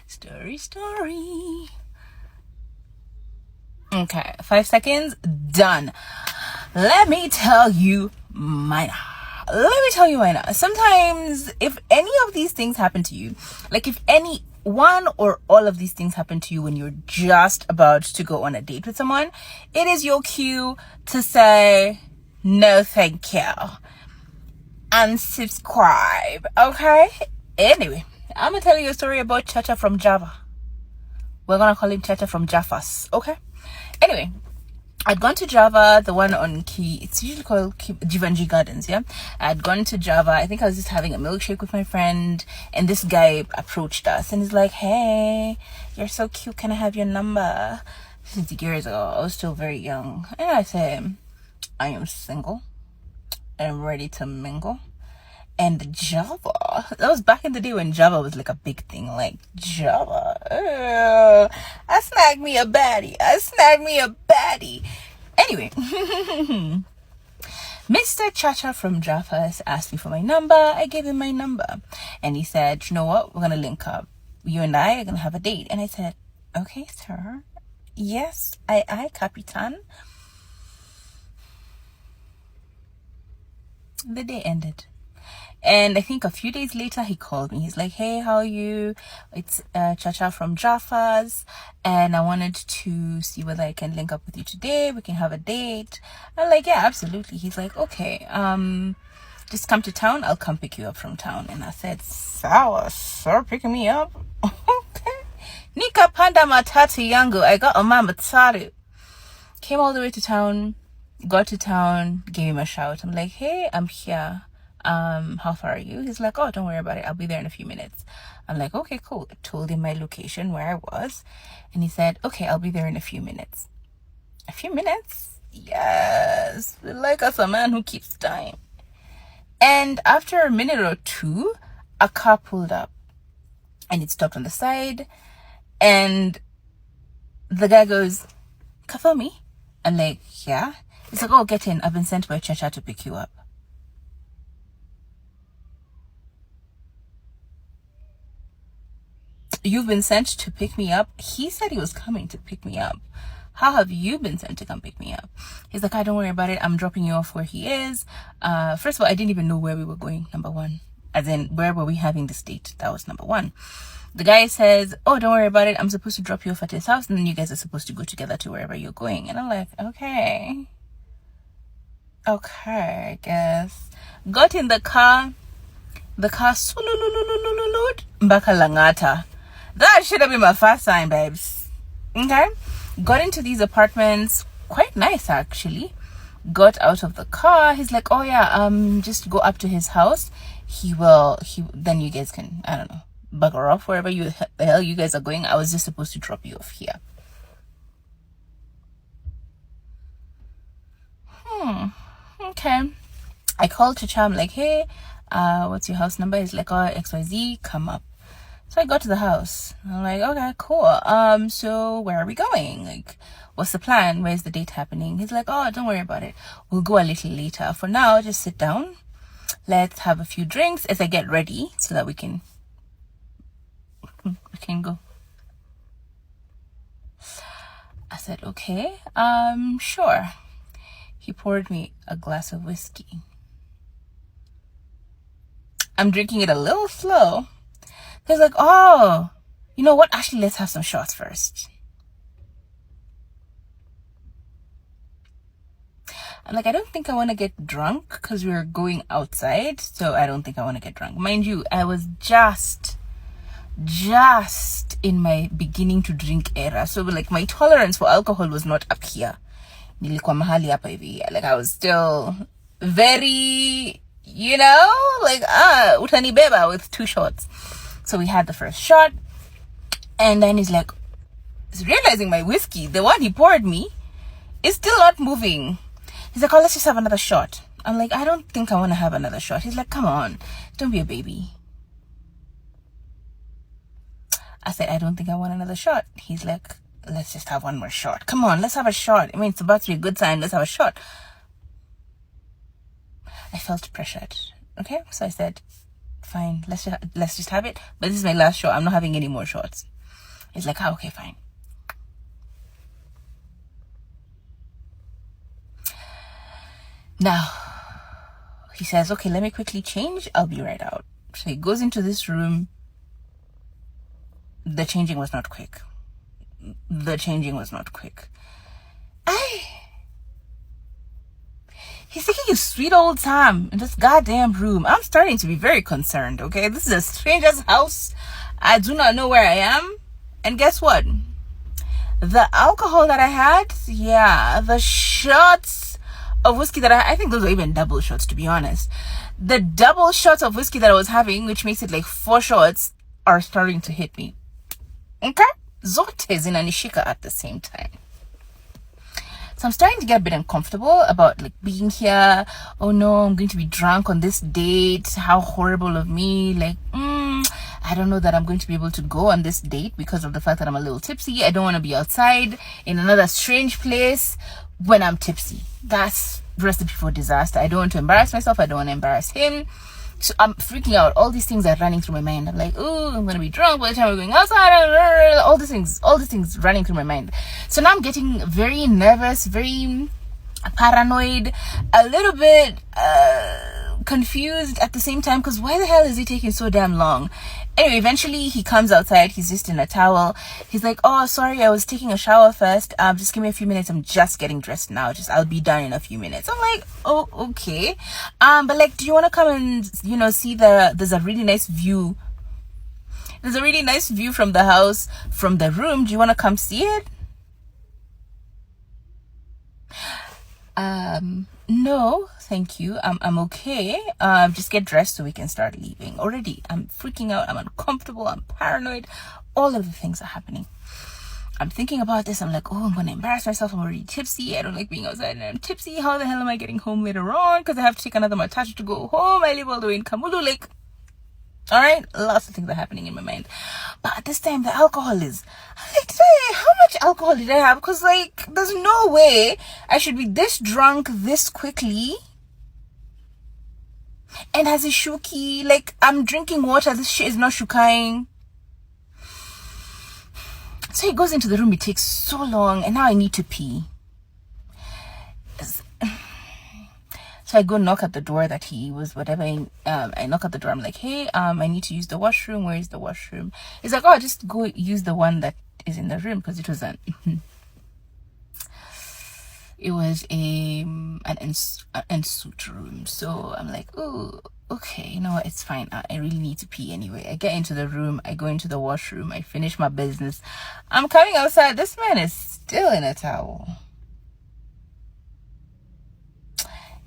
Story. Okay, 5 seconds, done. Let me tell you mine. Sometimes if any of these things happen to you, like if any one or all of these things happen to you when you're just about to go on a date with someone, it is your cue to say no thank you and subscribe. Okay, anyway, I'm gonna tell you a story about Chacha from Java. We're gonna call him Chacha from Jaffas. Okay, anyway, I'd gone to Java, the one on Key. It's usually called Givenchy Gardens, yeah? I'd gone to Java. I think I was just having a milkshake with my friend, and this guy approached us, and he's like, "Hey, you're so cute. Can I have your number?" Since years ago, I was still very young, and I said, "I am single. I'm ready to mingle." And Java, that was back in the day when Java was like a big thing. Like Java, I snagged me a baddie. Anyway, Mr. Chacha from Java asked me for my number. I gave him my number, and he said, "You know what? We're gonna link up. You and I are gonna have a date." And I said, "Okay, sir. Yes, I, Capitan." The day ended. And I think a few days later, he called me. He's like, "Hey, how are you? It's Chacha from Jaffa's, and I wanted to see whether I can link up with you today. We can have a date." I'm like, "Yeah, absolutely." He's like, "Okay, just come to town. I'll come pick you up from town." And I said, "Sawa, sir, picking me up?" Okay. Nika panda matatu yangu. I got a matatu. Came all the way to town. Got to town. Gave him a shout. I'm like, "Hey, I'm here. How far are you?" He's like, "Oh, don't worry about it. I'll be there in a few minutes." I'm like, "Okay, cool." I told him my location, where I was, and he said, "Okay, I'll be there in a few minutes." A few minutes? Yes. Like us, a man who keeps time. And after a minute or two, a car pulled up, and it stopped on the side, and the guy goes, "Kafomi?" I'm like, "Yeah." He's like, "Oh, get in. I've been sent by Chacha to pick you up." You've been sent to pick me up? He said he was coming to pick me up. How have you been sent to come pick me up? He's like, "Don't worry about it. I'm dropping you off where he is." First of all, I didn't even know where we were going, number one. As in, where were we having this date? That was number one. The guy says, "Oh, don't worry about it. I'm supposed to drop you off at his house, and then you guys are supposed to go together to wherever you're going." And I'm like, okay, I guess. Got in the car. The car, Mbaka Langata. That should have been my first sign, babes. Okay? Got into these apartments. Quite nice, actually. Got out of the car. He's like, "Oh, yeah, just go up to his house. Then you guys can, I don't know, bugger off wherever the hell you guys are going. I was just supposed to drop you off here." Okay. I called Chacha. I'm like, "Hey, what's your house number?" He's like, "Oh, XYZ, come up." So I got to the house. I'm like, "Okay, cool. So where are we going? Like, what's the plan? Where's the date happening?" He's like, "Oh, don't worry about it. We'll go a little later. For now, just sit down. Let's have a few drinks as I get ready so that we can go." I said, "Okay, sure." He poured me a glass of whiskey. I'm drinking it a little slow. He's like, "Oh, you know what? Actually, let's have some shots first." I'm like, "I don't think I want to get drunk because we're going outside. So I don't think I want to get drunk." Mind you, I was just in my beginning to drink era. So like my tolerance for alcohol was not up here. Nilikuwa mahali hapa hivi. Like I was still very, like, utanibeba with 2 shots. So we had the first shot, and then he's like, realizing my whiskey, the one he poured me, is still not moving. He's like, "Oh, let's just have another shot." I'm like, "I don't think I want to have another shot." He's like, "Come on, don't be a baby." I said, "I don't think I want another shot." He's like, "Let's just have one more shot. Come on, let's have a shot. I mean, it's about to be a good time. Let's have a shot." I felt pressured. Okay, so I said, "Fine, let's just have it. But this is my last shot. I'm not having any more shots." He's like, oh, okay, fine. Now, he says, okay, let me quickly change. I'll be right out. So he goes into this room. The changing was not quick. He's taking his sweet old time in this goddamn room. I'm starting to be very concerned, okay? This is a stranger's house. I do not know where I am. And guess what? The alcohol that I had, yeah, the shots of whiskey that I think those were even double shots, to be honest. The double shots of whiskey that I was having, which makes it like 4 shots, are starting to hit me. Okay? Zote zinanishika at the same time. So I'm starting to get a bit uncomfortable about like being here. Oh no, I'm going to be drunk on this date. How horrible of me. Like, I don't know that I'm going to be able to go on this date because of the fact that I'm a little tipsy. I don't want to be outside in another strange place when I'm tipsy. That's recipe for disaster. I don't want to embarrass myself. I don't want to embarrass him. So I'm freaking out. All these things are running through my mind. I'm like, oh, I'm gonna be drunk by the time we're going outside. All these things running through my mind. So now I'm getting very nervous, very paranoid, a little bit confused at the same time, because why the hell is he taking so damn long? Anyway, eventually he comes outside. He's just in a towel. He's like, oh, sorry, I was taking a shower first. Just give me a few minutes. I'm just getting dressed now. I'll be done in a few minutes. I'm like, oh, okay. But like, do you want to come and, see there's a really nice view. There's a really nice view from the house, from the room. Do you want to come see it? No, thank you. I'm okay. Just get dressed so we can start leaving. Already, I'm freaking out. I'm uncomfortable. I'm paranoid. All of the things are happening. I'm thinking about this. I'm like, oh, I'm going to embarrass myself. I'm already tipsy. I don't like being outside and I'm tipsy. How the hell am I getting home later on? Because I have to take another matatu to go home. I live all the way in Kamulu Lake. All right, lots of things are happening in my mind. But at this time, the alcohol is... like, how much alcohol did I have? Because, like, there's no way I should be this drunk this quickly. And as a shuki, like, I'm drinking water. This shit is not shukaing. So he goes into the room. It takes so long. And now I need to pee. So I go knock at the door that he was, whatever. I knock at the door. I'm like, hey, I need to use the washroom. Where is the washroom? He's like, oh, just go use the one that is in the room, because it was an ensuite room. So I'm like, oh, okay, you know what? It's fine. I really need to pee anyway. I get into the room. I go into the washroom. I finish my business. I'm coming outside. This man is still in a towel.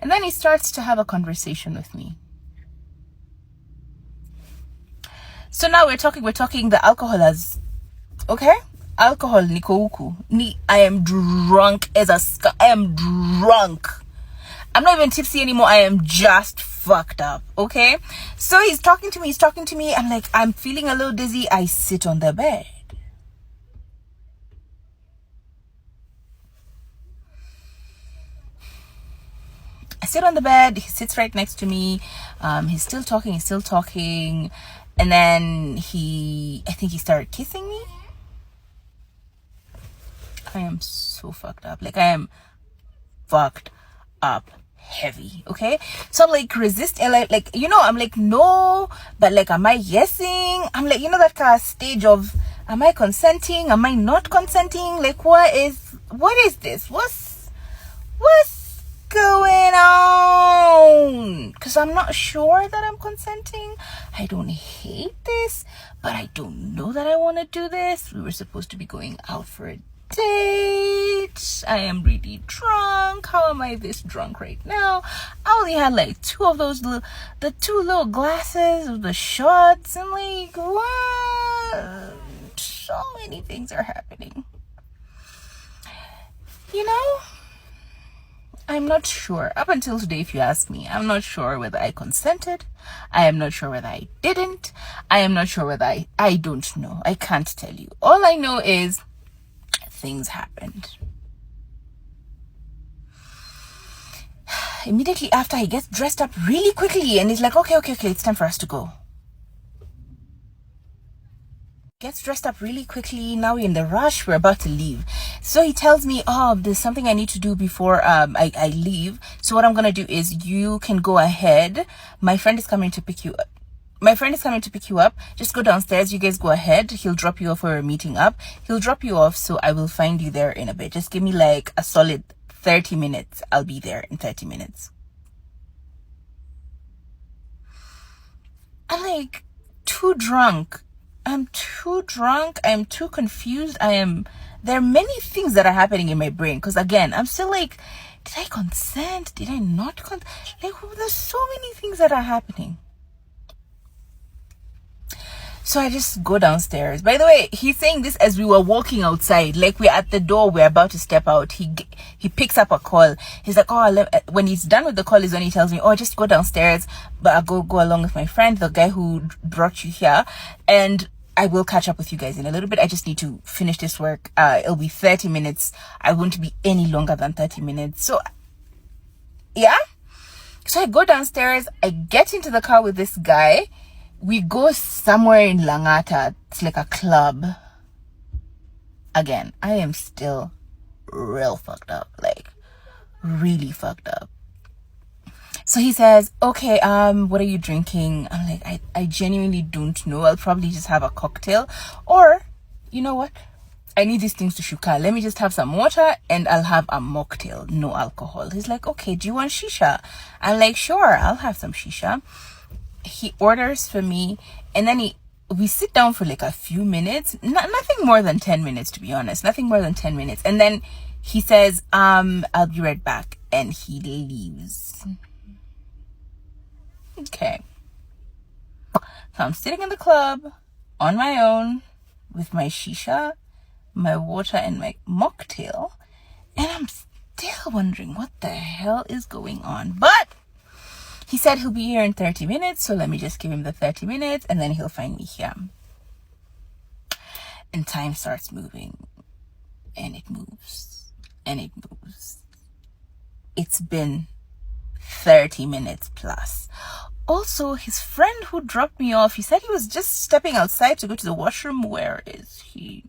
And then he starts to have a conversation with me. So now we're talking, the alcohol has, okay? Alcohol, nikouku. I am drunk as a I am drunk. I'm not even tipsy anymore. I am just fucked up, okay? So he's talking to me. I'm like, I'm feeling a little dizzy. I sit on the bed. I sit on the bed. He sits right next to me. He's still talking. And then I think he started kissing me. I am so fucked up. Like, I am fucked up heavy, okay? So I'm like resisting, I'm like, no, but like, am I yesing? I'm like, that kind of stage of, am I consenting? Am I not consenting? Like, what is this? What's going on? Because I'm not sure that I'm consenting. I don't hate this, but I don't know that I want to do this. We were supposed to be going out for a date. I am really drunk. How am I this drunk right now? I only had like 2 of those the 2 little glasses of the shots, and like, what? So many things are happening. I'm not sure. Up until today, if you ask me, I'm not sure whether I consented. I am not sure whether I didn't. I am not sure whether I don't know. I can't tell you. All I know is things happened. Immediately after, he gets dressed up really quickly and he's like, okay, it's time for us to go. gets dressed up really quickly. Now we're in the rush, we're about to leave. So he tells me, oh, there's something I need to do before I leave. So what I'm gonna do is, you can go ahead. My friend is coming to pick you up. Just go downstairs. You guys go ahead. He'll drop you off for a meeting up. He'll drop you off, so I will find you there in a bit. Just give me like a solid 30 minutes. I'll be there in 30 minutes. I'm like too drunk. I'm too confused. There are many things that are happening in my brain, because again, I'm still like, did I consent? Did I not consent? Like, there's so many things that are happening. So I just go downstairs. By the way, he's saying this as we were walking outside. Like, we're at the door, we're about to step out. He picks up a call. He's like, oh, when he's done with the call is when he tells me, oh, just go downstairs, but I'll go along with my friend, the guy who brought you here, and I will catch up with you guys in a little bit. I just need to finish this work. It'll be 30 minutes. I won't be any longer than 30 minutes. So, yeah. So I go downstairs. I get into the car with this guy. We go somewhere in Langata. It's like a club. Again, I am still real fucked up. Like, really fucked up. So he says, okay, what are you drinking? I'm like, I genuinely don't know. I'll probably just have a cocktail. Or, you know what? I need these things to shuka. Let me just have some water and I'll have a mocktail. No alcohol. He's like, okay, do you want shisha? I'm like, sure, I'll have some shisha. He orders for me, and then we sit down for like a few minutes. Nothing more than 10 minutes, to be honest. Nothing more than 10 minutes. And then he says, I'll be right back. And he leaves. Okay. So I'm sitting in the club on my own with my shisha, my water, and my mocktail. And I'm still wondering what the hell is going on. But he said he'll be here in 30 minutes. So let me just give him the 30 minutes and then he'll find me here. And time starts moving. And it moves. And it moves. It's been 30 minutes plus. Also, his friend who dropped me off, he said he was just stepping outside to go to the washroom. Where is he?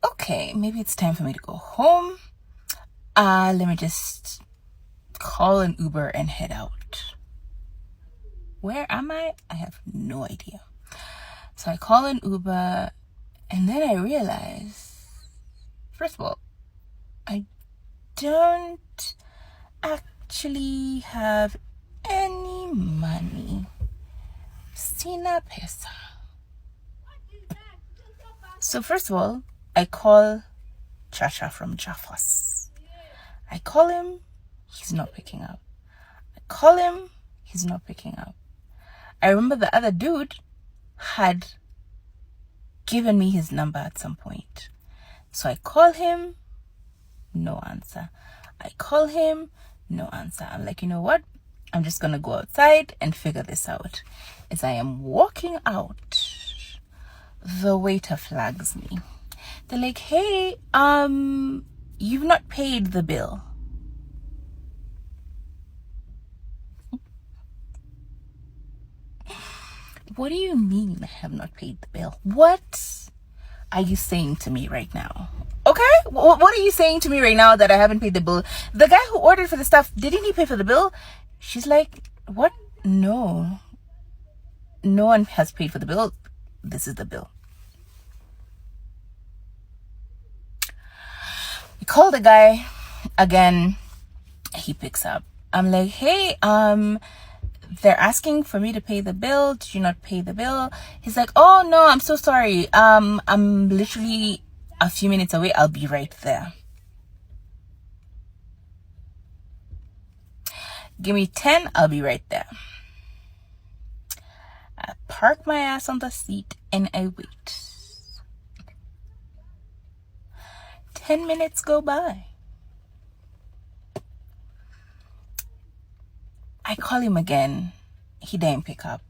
Okay, maybe it's time for me to go home. Let me just call an Uber and head out. Where am I? I have no idea. So I call an Uber, and then I realize, first of all, I don't actually have any money. Sina pesa. So first of all, I call Chacha from Jaffa's. I call him, he's not picking up. I call him, he's not picking up. I remember the other dude had given me his number at some point. So I call him, no answer. I call him, no answer. I'm like, you know what? I'm just gonna go outside and figure this out. As I am walking out, the waiter flags me. They're like, hey, you've not paid the bill. What do you mean I have not paid the bill? What are you saying to me right now? Okay? What are you saying to me right now that I haven't paid the bill? The guy who ordered for the stuff, didn't he pay for the bill? She's like, what? No. No one has paid for the bill. This is the bill. We call the guy again. He picks up. I'm like, hey, they're asking for me to pay the bill. Did you not pay the bill? He's like, oh no, I'm so sorry. I'm literally a few minutes away. I'll be right there. Give me 10, I'll be right there. I park my ass on the seat and I wait. 10 minutes go by. I call him again. He didn't pick up.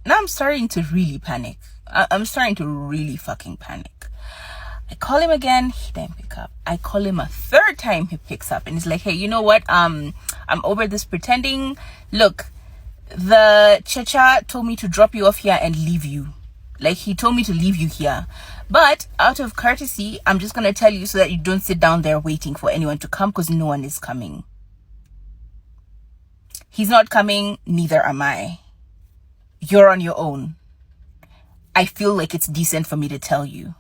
Now I'm starting to really panic. I'm starting to really fucking panic. I call him again. He didn't pick up. I call him a third time. He picks up and he's like, hey, you know what? I'm over this pretending. Look, The Chacha told me to drop you off here and leave you. Like, he told me to leave you here. But out of courtesy, I'm just going to tell you so that you don't sit down there waiting for anyone to come, because no one is coming. He's not coming, neither am I. You're on your own. I feel like it's decent for me to tell you.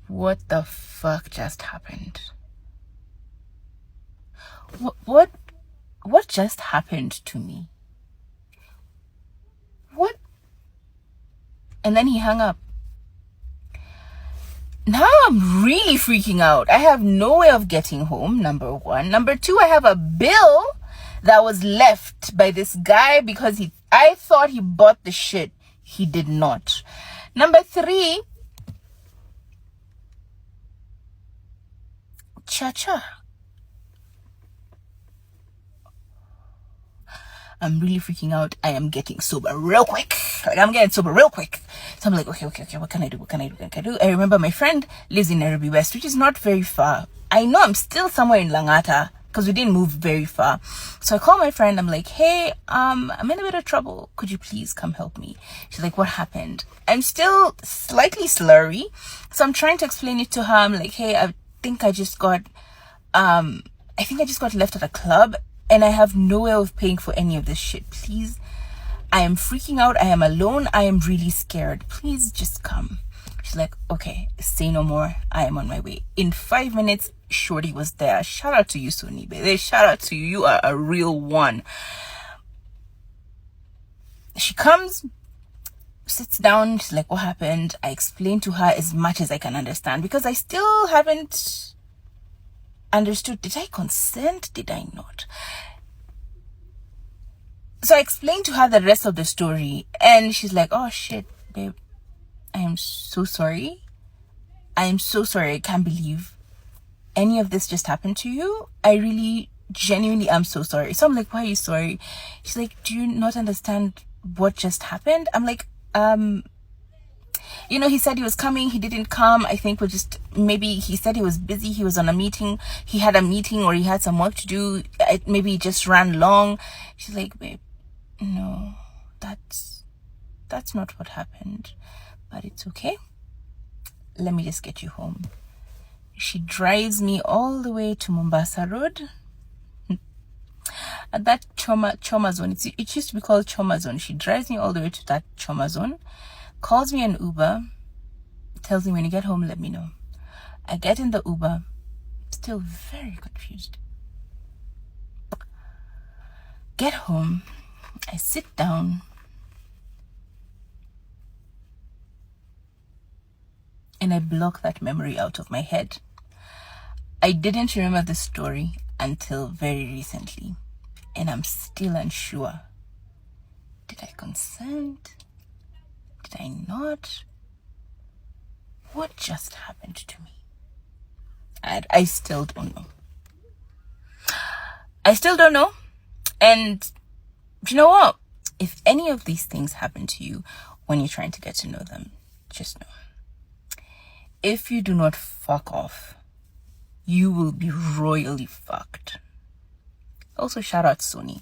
What the fuck just happened? What just happened to me? What? And then he hung up. Now I'm really freaking out. I have no way of getting home, number one. Number two, I have a bill that was left by this guy because I thought he bought the shit. He did not. Number three, Chacha. I'm really freaking out. I am getting sober real quick. Like, I'm getting sober real quick. So I'm like, okay, what can I do? I remember my friend lives in Nairobi West, which is not very far. I know I'm still somewhere in Langata because we didn't move very far. So I call my friend. I'm like, hey, I'm in a bit of trouble. Could you please come help me? She's like, what happened? I'm still slightly slurry. So I'm trying to explain it to her. I'm like, hey, I think I just got left at a club and I have no way of paying for any of this shit. Please. I am freaking out. I am alone. I am really scared. Please just come. She's like, okay, say no more. I am on my way. In 5 minutes, Shorty was there. Shout out to you, Sony, baby. Shout out to you. You are a real one. She comes, sits down. She's like, what happened? I explained to her as much as I can understand because I still haven't understood. Did I consent? Did I not? So I explained to her the rest of the story and she's like, oh shit, babe, I am so sorry. I am so sorry. I can't believe any of this just happened to you. I really genuinely am so sorry. So I'm like, why are you sorry? She's like, do you not understand what just happened? I'm like, he said he was coming. He didn't come. I think maybe he said he was busy. He was on a meeting. He had a meeting or he had some work to do. Maybe he just ran long. She's like, babe, no, that's not what happened, but it's okay. Let me just get you home. She drives me all the way to Mombasa Road. At that Choma zone, it used to be called Choma zone. She drives me all the way to that Choma zone, calls me an Uber, tells me when you get home, let me know. I get in the Uber, still very confused. Get home, I sit down, and I block that memory out of my head. I didn't remember the story until very recently, and I'm still unsure. Did I consent? Did I not? What just happened to me? I still don't know. I still don't know. And you know what? If any of these things happen to you when you're trying to get to know them, just know. If you do not fuck off, you will be royally fucked. Also, shout out Sony.